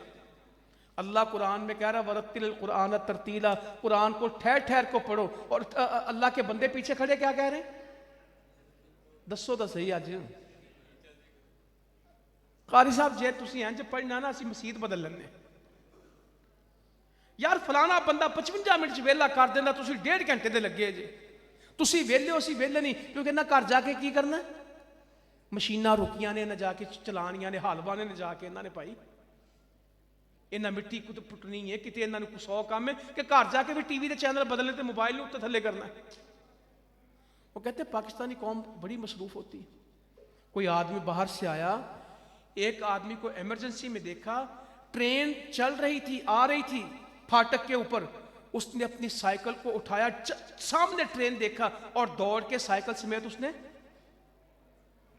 اللہ قرآن میں کہہ رہا ورتل القرآن ترتیلا، قرآن کو ٹھہر ٹھہر کو پڑھو، اور اللہ کے بندے پیچھے کھڑے کیا کہہ رہے ہیں؟ دسو تو صحیح آج قاری صاحب جے تسی ہیں جو پڑھنا نا اسی مسجد بدل لینے، ਯਾਰ ਫਲਾਣਾ ਬੰਦਾ 55 ਮਿੰਟ 'ਚ ਵਿਹਲਾ ਕਰ ਦਿੰਦਾ, ਤੁਸੀਂ 1.5 ਘੰਟੇ ਦੇ ਲੱਗੇ ਜੇ। ਤੁਸੀਂ ਵਿਹਲੇ ਹੋ, ਅਸੀਂ ਵਿਹਲੇ ਨਹੀਂ, ਕਿਉਂਕਿ ਇਹਨਾਂ ਘਰ ਜਾ ਕੇ ਕੀ ਕਰਨਾ? ਮਸ਼ੀਨਾਂ ਰੁਕੀਆਂ ਨੇ, ਇਹਨਾਂ ਜਾ ਕੇ ਚਲਾਣੀਆਂ ਨੇ, ਹਲ ਵਾਹਣੇ ਨੇ ਜਾ ਕੇ ਇਹਨਾਂ ਨੇ ਭਾਈ, ਇਹਨਾਂ ਮਿੱਟੀ ਕੁੱਟ ਪੁੱਟਣੀ ਹੈ, ਕਿਤੇ ਇਹਨਾਂ ਨੂੰ 100 ਕੰਮ ਹੈ ਕਿ ਘਰ ਜਾ ਕੇ ਵੀ ٹی وی ਦੇ ਚੈਨਲ ਬਦਲਨੇ ਤੇ موبائل ਨੂੰ ਉੱਤੇ ਥੱਲੇ ਕਰਨਾ। وہ کہتے ہیں پاکستانی قوم بڑی مصروف ہوتی ہے۔ کوئی آدمی باہر سے آیا، ایک آدمی کو ایمرجنسی میں دیکھا، ٹرین چل رہی تھی، آ رہی تھی پھاٹک کے اوپر، اس نے اپنی سائیکل کو اٹھایا، سامنے ٹرین دیکھا اور دوڑ کے سائیکل سمیت اس نے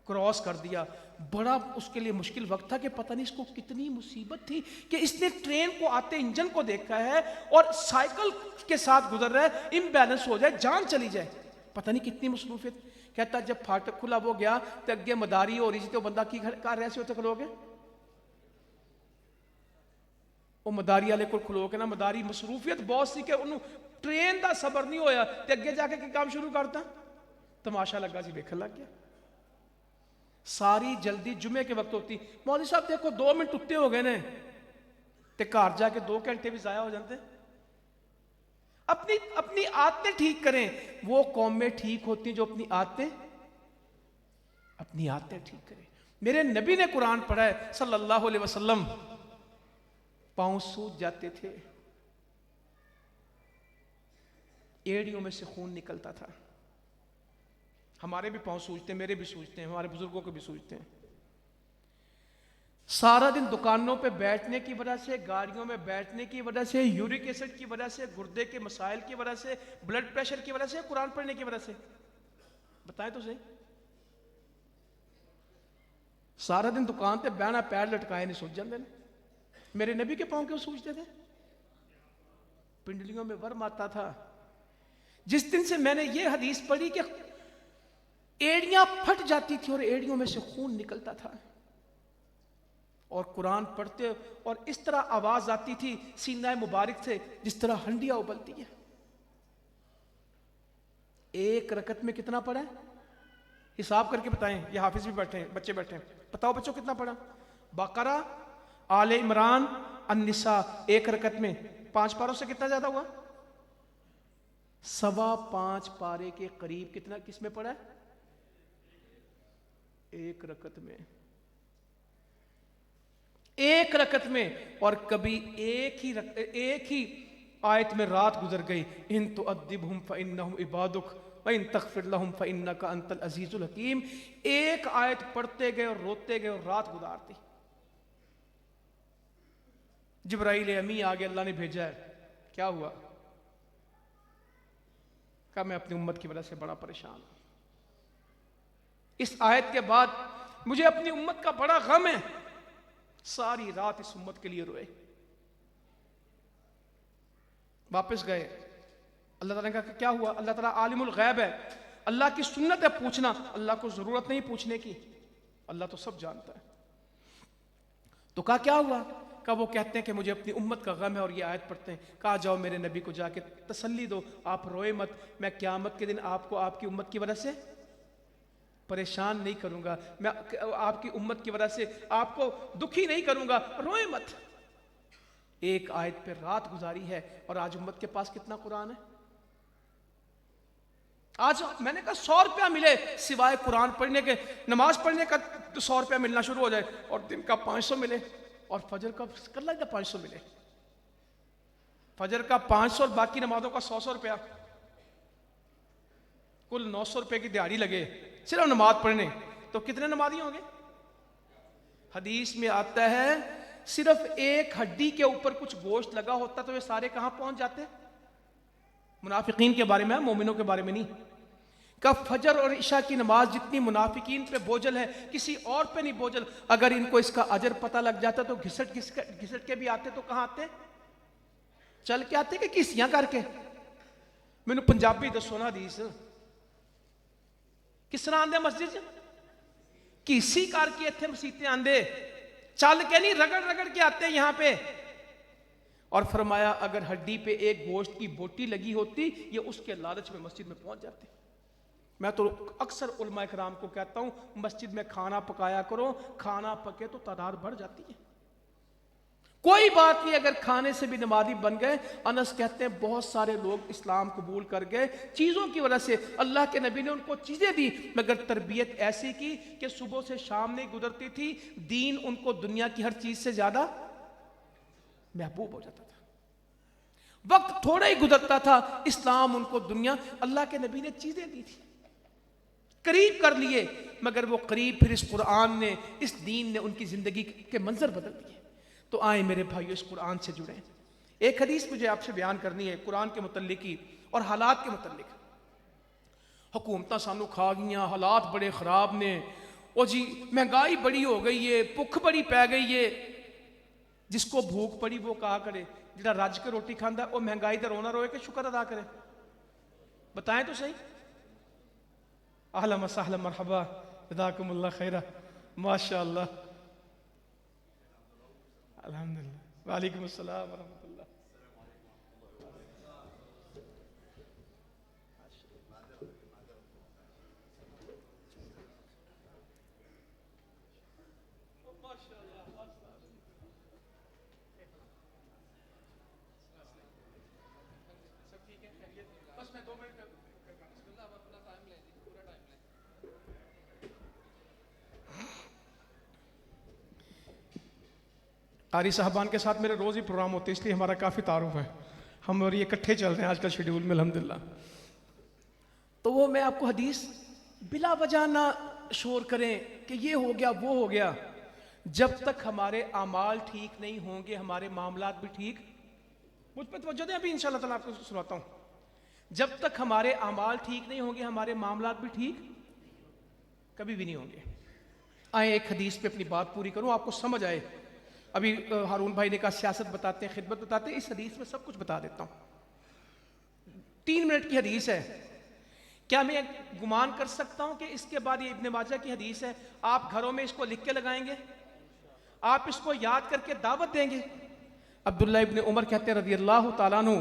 کراس کر دیا۔ بڑا اس کے لیے مشکل وقت تھا کہ پتہ نہیں اس کو کتنی مصیبت تھی کہ اس نے ٹرین کو آتے انجن کو دیکھا ہے اور سائیکل کے ساتھ گزر رہا ہے، امبیلنس ہو جائے، جان چلی جائے، پتہ نہیں کتنی مصروفیت۔ کہتا جب پھاٹک کھلا وہ گیا تو اگے مداری ہو رہی تھی، تو بندہ کی کر رہے سے ہوتے کھلو گے، وہ مداری والے کو کھلو کے نا، مداری مصروفیت بہت سی کہ انہوں ٹرین دا صبر نہیں ہویا تے اگے جا کے کام شروع کرتا، تماشا لگا سی ویکھن لگ گیا۔ ساری جلدی جمعے کے وقت ہوتی، مولوی صاحب دیکھو 2 منٹ اتنے ہو گئے نے تے گھر جا کے 2 گھنٹے بھی ضائع ہو جاتے۔ اپنی عادتیں ٹھیک کریں۔ وہ قومیں ٹھیک ہوتی ہیں جو اپنی عادتیں ٹھیک کریں۔ میرے نبی نے قرآن پڑھا ہے صلی اللہ علیہ وسلم، پاؤں سوج جاتے تھے، ایڑیوں میں سے خون نکلتا تھا۔ ہمارے بھی پاؤں سوجتے ہیں، میرے بھی سوجتے ہیں، ہمارے بزرگوں کے بھی سوجتے ہیں۔ سارا دن دکانوں پہ بیٹھنے کی وجہ سے، گاڑیوں میں بیٹھنے کی وجہ سے، یورک ایسڈ کی وجہ سے، گردے کے مسائل کی وجہ سے، بلڈ پریشر کی وجہ سے، قرآن پڑھنے کی وجہ سے، بتائیں تو صحیح۔ سارا دن دکان تے بہنا، پیر لٹکائے نہیں، سوج جاندے نے۔ میرے نبی کے پاؤں کیوں سوجتے تھے؟ پنڈلیوں میں ورم آتا تھا۔ جس دن سے میں نے یہ حدیث پڑھی کہ ایڑیاں پھٹ جاتی تھی اور ایڑیوں میں سے خون نکلتا تھا، اور قرآن پڑھتے اور اس طرح آواز آتی تھی سینہ مبارک سے جس طرح ہنڈیاں ابلتی ہے۔ ایک رکعت میں کتنا پڑھا ہے؟ حساب کر کے بتائیں، یہ حافظ بھی بیٹھے ہیں، بچے بیٹھے ہیں، بتاؤ بچوں کتنا پڑھا؟ بقرہ، آل عمران، النساء، ایک رکعت میں 5 پاروں سے کتنا زیادہ ہوا؟ 5.25 پارے کے قریب کتنا کس میں پڑھا ہے؟ ایک رکعت میں، ایک رکعت میں۔ اور کبھی ایک ہی آیت میں رات گزر گئی، ان تؤدبہم فانہم عبادک وان تغفر لہم فانک انت العزیز الحکیم۔ ایک آیت پڑھتے گئے اور روتے گئے اور رات گزار دی۔ جبرائیل امی آگے اللہ نے بھیجا ہے، کیا ہوا؟ کہا میں اپنی امت کی وجہ سے بڑا پریشان ہوں، اس آیت کے بعد مجھے اپنی امت کا بڑا غم ہے۔ ساری رات اس امت کے لیے روئے۔ واپس گئے، اللہ تعالیٰ نے کہا کہ کیا ہوا؟ اللہ تعالیٰ عالم الغیب ہے، اللہ کی سنت ہے پوچھنا، اللہ کو ضرورت نہیں پوچھنے کی، اللہ تو سب جانتا ہے۔ تو کہا کیا ہوا؟ کہا وہ کہتے ہیں کہ مجھے اپنی امت کا غم ہے اور یہ آیت پڑھتے ہیں۔ کہا جاؤ میرے نبی کو جا کے تسلی دو، آپ روئے مت، میں قیامت کے دن آپ کو آپ کی امت کی وجہ سے پریشان نہیں کروں گا، میں آپ کی امت کی وجہ سے آپ کو دکھی نہیں کروں گا، روئے مت۔ ایک آیت پہ رات گزاری ہے، اور آج امت کے پاس کتنا قرآن ہے؟ آج میں نے کہا 100 روپیہ ملے سوائے قرآن پڑھنے کے، نماز پڑھنے کا 100 روپیہ ملنا شروع ہو جائے، اور دن کا 500 ملے، اور فجر کا کر لگتا 500 ملے، فجر کا 500 اور باقی نمازوں کا 100 روپیہ، کل 900 روپے کی دیہڑی لگے صرف نماز پڑھنے، تو کتنے نمازی ہوں گے؟ حدیث میں آتا ہے صرف ایک ہڈی کے اوپر کچھ گوشت لگا ہوتا تو یہ سارے کہاں پہنچ جاتے؟ منافقین کے بارے میں، مومنوں کے بارے میں نہیں۔ کہ فجر اور عشاء کی نماز جتنی منافقین پہ بوجھل ہے کسی اور پہ نہیں بوجھل۔ اگر ان کو اس کا اجر پتہ لگ جاتا تو گھسٹ کے بھی آتے، تو کہاں آتے؟ چل کے آتے کہ کسیاں کر کے؟ میں نے پنجابی دسو نا حدیث کس طرح آندے مسجد کسی کر کے اتنے مسیطیں آندے، چل کے نہیں، رگڑ رگڑ کے آتے یہاں پہ۔ اور فرمایا اگر ہڈی پہ ایک گوشت کی بوٹی لگی ہوتی یہ اس کے لالچ میں مسجد میں پہنچ جاتے۔ میں تو اکثر علماء کرام کو کہتا ہوں مسجد میں کھانا پکایا کرو، کھانا پکے تو تعداد بڑھ جاتی ہے۔ کوئی بات نہیں اگر کھانے سے بھی نمازی بن گئے. انس کہتے ہیں بہت سارے لوگ اسلام قبول کر گئے چیزوں کی وجہ سے. اللہ کے نبی نے ان کو چیزیں دی مگر تربیت ایسی کی کہ صبح سے شام نہیں گزرتی تھی, دین ان کو دنیا کی ہر چیز سے زیادہ محبوب ہو جاتا تھا. وقت تھوڑا ہی گزرتا تھا, اسلام ان کو دنیا, اللہ کے نبی نے چیزیں دی تھی, قریب کر لیے, مگر وہ قریب پھر اس قرآن نے, اس دین نے ان کی زندگی کے منظر بدل دیے. تو آئیں میرے بھائیو اس قرآن سے جڑیں. ایک حدیث مجھے آپ سے بیان کرنی ہے قرآن کے متعلق کی اور حالات کے متعلق. حکومتیں سانو کھا گئیاں, حالات بڑے خراب نے, او جی مہنگائی بڑی ہو گئی ہے, بھوک بڑی پی گئی ہے. جس کو بھوک پڑی وہ کہا کرے, جڑا رج کے روٹی کھاندا ہے وہ مہنگائی تے رونا روئے کہ شکر ادا کرے؟ بتائیں تو صحیح. اہلا وسہلا مرحبا جزاکم اللہ خیرہ, ماشاء اللہ, الحمدللہ. وعلیکم السلام ورحمۃ اللہ. قاری صاحبان کے ساتھ میرے روز ہی پروگرام ہوتے ہیں اس لیے ہمارا کافی تعارف ہے, ہم اور یہ اکٹھے چل رہے ہیں آج کل شیڈیول میں الحمدللہ. تو وہ میں آپ کو حدیث بلا وجہ نہ شور کریں کہ یہ ہو گیا وہ ہو گیا. جب تک ہمارے اعمال ٹھیک نہیں ہوں گے ہمارے معاملات بھی ٹھیک, مجھ پہ توجہ دیں, ابھی انشاءاللہ تعالیٰ آپ کو سناتا ہوں. جب تک ہمارے اعمال ٹھیک نہیں ہوں گے ہمارے معاملات بھی ٹھیک کبھی بھی نہیں ہوں گے. آئیں ایک حدیث پہ اپنی بات پوری کروں, آپ کو سمجھ آئے. ابھی ہارون بھائی نے کہا سیاست بتاتے ہیں, خدمت بتاتے ہیں, اس حدیث میں سب کچھ بتا دیتا ہوں. 3 منٹ کی حدیث ہے. کیا میں گمان کر سکتا ہوں کہ اس کے بعد یہ ابن ماجہ کی حدیث ہے, آپ گھروں میں اس کو لکھ کے لگائیں گے, آپ اس کو یاد کر کے دعوت دیں گے؟ عبداللہ ابن عمر کہتے ہیں رضی اللہ تعالیٰ عنہ,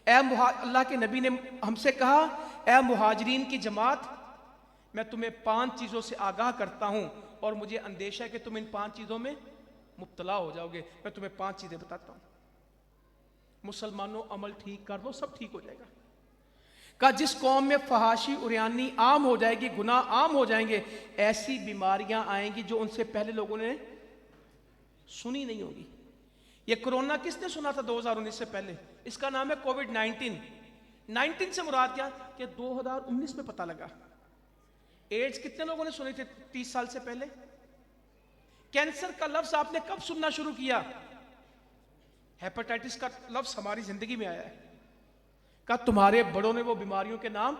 اللہ کے نبی نے ہم سے کہا اے مہاجرین کی جماعت, میں تمہیں 5 چیزوں سے آگاہ کرتا ہوں اور مجھے اندیشہ ہے کہ تم ان 5 چیزوں میں مبتلا ہو جاؤ گے. میں تمہیں 5 چیزیں بتاتا ہوں. مسلمانوں عمل ٹھیک کر دو, سب ٹھیک ہو جائے گا. کہا جس قوم میں فحاشی عریانی عام ہو جائے گی, گناہ عام ہو جائیں گے, ایسی بیماریاں آئیں گی جو ان سے پہلے لوگوں نے سنی نہیں ہوگی. یہ کرونا کس نے سنا تھا 2019 سے پہلے؟ اس کا نام ہے کووڈ 19. 19 سے مراد کیا کہ 2019 میں پتہ لگا. ایڈز کتنے لوگوں نے سنی تھے 30 سال سے پہلے؟ کینسر کا لفظ آپ نے کب سننا شروع کیا؟ ہیپاٹائٹس کا لفظ ہماری زندگی میں آیا ہے. کہا تمہارے بڑوں نے وہ بیماریوں کے نام,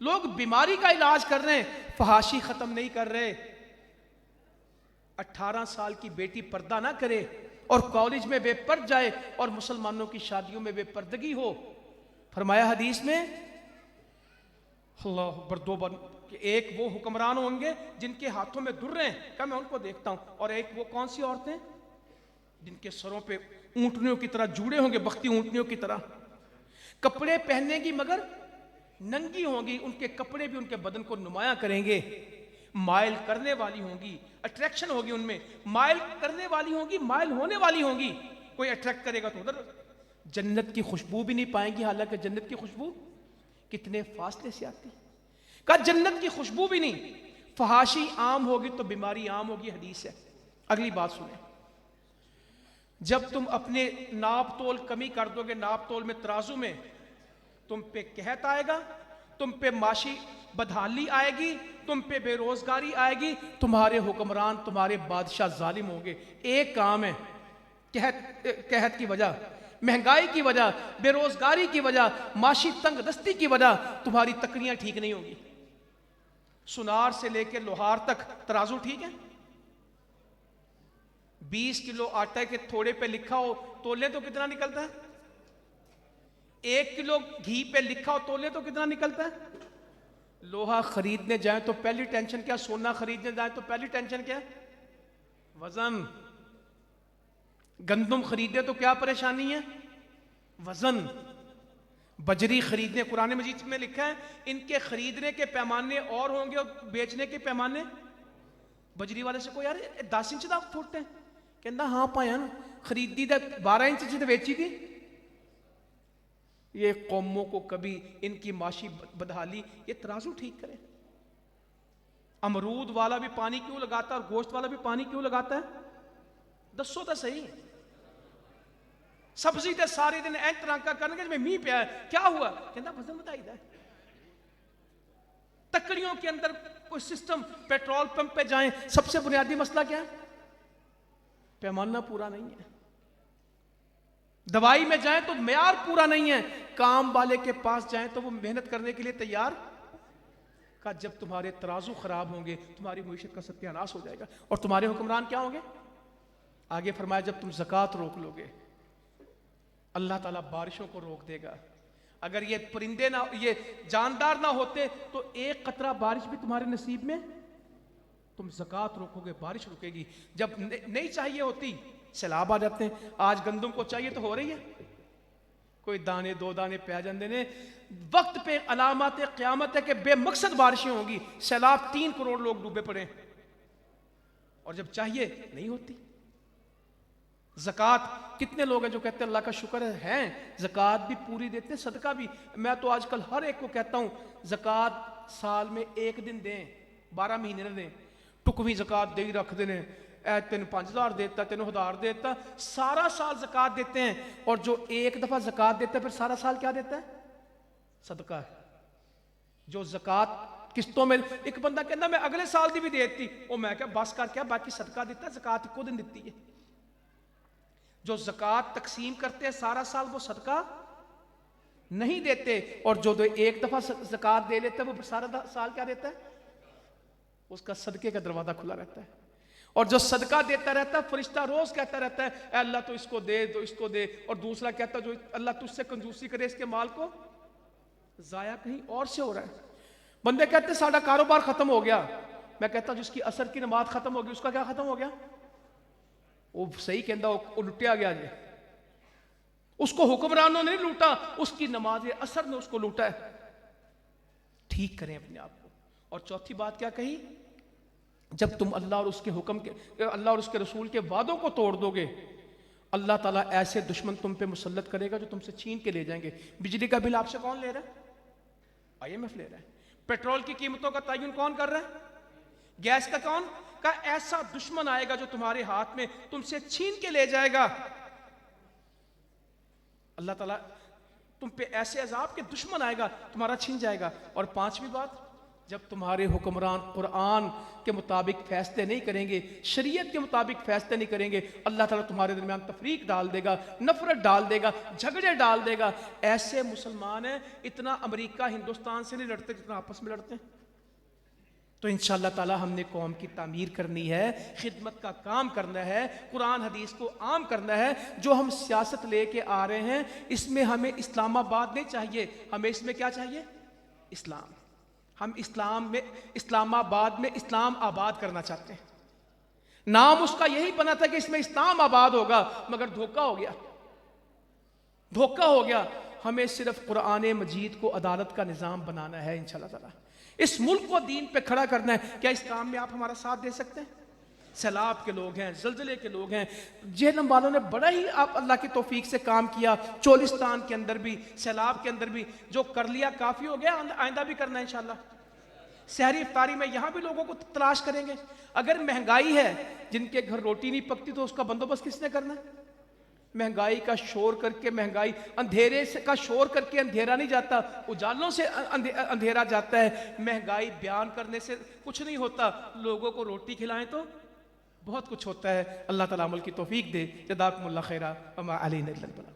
لوگ بیماری کا علاج کر رہے ہیں, فحاشی ختم نہیں کر رہے. 18 سال کی بیٹی پردہ نہ کرے اور کالج میں بے پرد جائے اور مسلمانوں کی شادیوں میں بے پردگی ہو. فرمایا حدیث میں اللہ اکبر 2 بار کہ ایک وہ حکمران ہوں گے جن کے ہاتھوں میں دریں ہیں, کہا میں ان کو دیکھتا ہوں, اور ایک وہ کون سی عورتیں جن کے سروں پہ اونٹنیوں کی طرح جوڑے ہوں گے, بختی اونٹنیوں کی طرح, کپڑے پہننے گی مگر ننگی ہوں گی, ان کے کپڑے بھی ان کے بدن کو نمایاں کریں گے. مائل کرنے والی ہوں گی, اٹریکشن ہوگی ان میں, مائل کرنے والی ہوں گی, مائل ہونے والی ہوں گی. کوئی اٹریکٹ کرے گا تو ادھر, جنت کی خوشبو بھی نہیں پائیں گی, حالانکہ جنت کی خوشبو کتنے فاصلے سے آتی. کہا جنت کی خوشبو بھی نہیں. فحاشی عام ہوگی تو بیماری عام ہوگی, حدیث ہے. اگلی بات سنیں, جب تم اپنے ناپ تول کمی کر دو گے, ناپ تول میں ترازو میں, تم پہ قحط آئے گا, تم پہ معاشی بدحالی آئے گی, تم پہ بے روزگاری آئے گی, تمہارے حکمران تمہارے بادشاہ ظالم ہوں گے. ایک کام ہے, قحط کی وجہ, مہنگائی کی وجہ, بے روزگاری کی وجہ, معاشی تنگ دستی کی وجہ, تمہاری تکڑیاں ٹھیک نہیں ہوگی. سنار سے لے کے لوہار تک ترازو ٹھیک ہے؟ 20 کلو آٹا کے تھوڑے پہ لکھا ہو تولے تو کتنا نکلتا ہے؟ 1 کلو گھی پہ لکھا ہو تولے تو کتنا نکلتا ہے؟ لوہا خریدنے جائیں تو پہلی ٹینشن کیا, سونا خریدنے جائیں تو پہلی ٹینشن کیا, وزن. گندم خریدے تو کیا پریشانی ہے, وزن. بجری خریدنے, قرآن مجید میں لکھا ہے ان کے خریدنے کے پیمانے اور ہوں گے اور بیچنے کے پیمانے. بجری والے سے کوئی یار 10 انچ دا پھوٹتے ہیں, کہنا ہاں پایا نا, خریدی تھا 12 انچ سے بیچی تھی. یہ قوموں کو کبھی ان کی معاشی بدحالی، یہ ترازو ٹھیک کرے. امرود والا بھی پانی کیوں لگاتا ہے اور گوشت والا بھی پانی کیوں لگاتا ہے؟ دسو تو صحیح. سبزی تے سارے دن این طرح کا کرنے میں می پیا ہے، کیا ہوا؟ کہنا وزن بتائی دا ہے. تکڑیوں کے اندر کوئی سسٹم، پیٹرول پمپ پہ جائیں، سب سے بنیادی مسئلہ کیا ہے؟ پیمانہ پورا نہیں ہے. دوائی میں جائیں تو معیار پورا نہیں ہے. کام والے کے پاس جائیں تو وہ محنت کرنے کے لیے تیار کا. جب تمہارے ترازو خراب ہوں گے تمہاری معیشت کا ستیہ ناش ہو جائے گا. اور تمہارے حکمران کیا ہوں گے؟ آگے فرمایا جب تم زکوٰۃ روک لو گے اللہ تعالیٰ بارشوں کو روک دے گا. اگر یہ پرندے نہ، یہ جاندار نہ ہوتے تو ایک قطرہ بارش بھی تمہارے نصیب میں. تم زکوٰۃ روکو گے بارش رکے گی. جب نہیں چاہیے ہوتی سیلاب آ جاتے ہیں. آج گندم کو چاہیے تو ہو رہی ہے، کوئی دانے 2 دانے پہ جاندے نے. وقت پہ علامات قیامت ہے کہ بے مقصد بارشیں ہوں گی. سیلاب 3 کروڑ لوگ ڈوبے پڑے اور جب چاہیے نہیں ہوتی. زکوٰۃ کتنے لوگ ہیں جو کہتے ہیں اللہ کا شکر ہے زکوٰۃ بھی پوری دیتے، صدقہ بھی. میں تو آج کل ہر ایک کو کہتا ہوں زکوٰۃ سال میں 1 دن دیں، 12 مہینے نہ دیں. ٹکویں زکوٰۃ دے ہی رکھ دینے، اے تین 5000 دیتا، تین 1000 دیتا. سارا سال زکوٰۃ دیتے ہیں اور جو ایک دفعہ زکوٰۃ دیتا ہے پھر سارا سال کیا دیتا ہے؟ صدقہ ہے. جو زکوٰۃ قسطوں میں، ایک بندہ کہنا میں اگلے سال دی بھی دیتی، اور میں کہا بس کر کیا باقی صدقہ دیتا ہے، زکوٰۃ کو دن دیتی ہے. جو زکوٰۃ تقسیم کرتے ہیں سارا سال وہ صدقہ نہیں دیتے، اور جو ایک دفعہ زکوٰۃ دے لیتا ہے وہ سارا سال کیا دیتا ہے؟ اس کا صدقے کا دروازہ کھلا رہتا ہے. اور جو صدقہ دیتا رہتا ہے فرشتہ روز کہتا رہتا ہے اے اللہ تو اس کو دے، تو اس کو دے. اور دوسرا کہتا ہے جو اللہ تجھ سے کنجوسی کرے اس کے مال کو ضائع کہیں اور سے ہو رہا ہے. بندے کہتے ہیں ساڑھا کاروبار ختم ہو گیا. میں کہتا ہوں جس کی عصر کی نماز ختم ہو گئی اس کا کیا ختم ہو گیا؟ وہ صحیح کہندا وہ لٹیا گیا جی. اس کو حکمرانوں نے نہیں لوٹا، اس کی نماز عصر نے اس کو لوٹا ہے. ٹھیک کریں اپنے آپ کو. اور چوتھی بات کیا کہی؟ جب تم اللہ اور اس کے حکم کے، اللہ اور اس کے رسول کے وعدوں کو توڑ دو گے اللہ تعالیٰ ایسے دشمن تم پہ مسلط کرے گا جو تم سے چھین کے لے جائیں گے. بجلی کا بل آپ سے کون لے رہا ہے؟ IMF لے رہا ہے. پیٹرول کی قیمتوں کا تعین کون کر رہا ہے؟ گیس کا کون کا؟ ایسا دشمن آئے گا جو تمہارے ہاتھ میں تم سے چھین کے لے جائے گا. اللہ تعالیٰ تم پہ ایسے عذاب کے دشمن آئے گا تمہارا چھین جائے گا. اور پانچویں بات، جب تمہارے حکمران قرآن کے مطابق فیصلے نہیں کریں گے، شریعت کے مطابق فیصلے نہیں کریں گے، اللہ تعالیٰ تمہارے درمیان تفریق ڈال دے گا، نفرت ڈال دے گا، جھگڑے ڈال دے گا. ایسے مسلمان ہیں اتنا امریکہ ہندوستان سے نہیں لڑتے جتنا آپس میں لڑتے ہیں. تو انشاءاللہ تعالیٰ ہم نے قوم کی تعمیر کرنی ہے، خدمت کا کام کرنا ہے، قرآن حدیث کو عام کرنا ہے. جو ہم سیاست لے کے آ رہے ہیں اس میں ہمیں اسلام آباد نہیں چاہیے، ہمیں اس میں کیا چاہیے؟ اسلام. ہم اسلام آباد میں اسلام آباد کرنا چاہتے ہیں. نام اس کا یہی بنا تھا کہ اس میں اسلام آباد ہوگا، مگر دھوکہ ہو گیا، دھوکہ ہو گیا. ہمیں صرف قرآن مجید کو عدالت کا نظام بنانا ہے انشاءاللہ تعالیٰ. اس ملک کو دین پہ کھڑا کرنا ہے. کیا اس کام میں آپ ہمارا ساتھ دے سکتے ہیں؟ سیلاب کے لوگ ہیں، زلزلے کے لوگ ہیں، جہلم والوں نے بڑا ہی آپ اللہ کی توفیق سے کام کیا. چولستان کے اندر بھی، سیلاب کے اندر بھی جو کر لیا کافی ہو گیا، آئندہ بھی کرنا ہے انشاءاللہ. سحری افطاری میں یہاں بھی لوگوں کو تلاش کریں گے. اگر مہنگائی ہے، جن کے گھر روٹی نہیں پکتی تو اس کا بندوبست کس نے کرنا ہے؟ مہنگائی کا شور کر کے، مہنگائی اندھیرے کا شور کر کے اندھیرا نہیں جاتا، اجالوں سے اندھیرا جاتا ہے. مہنگائی بیان کرنے سے کچھ نہیں ہوتا، لوگوں کو روٹی کھلائیں تو بہت کچھ ہوتا ہے. اللہ تعالیٰ عمل کی توفیق دے. جزاکم اللہ خیرا وما علینا الا البلاغ.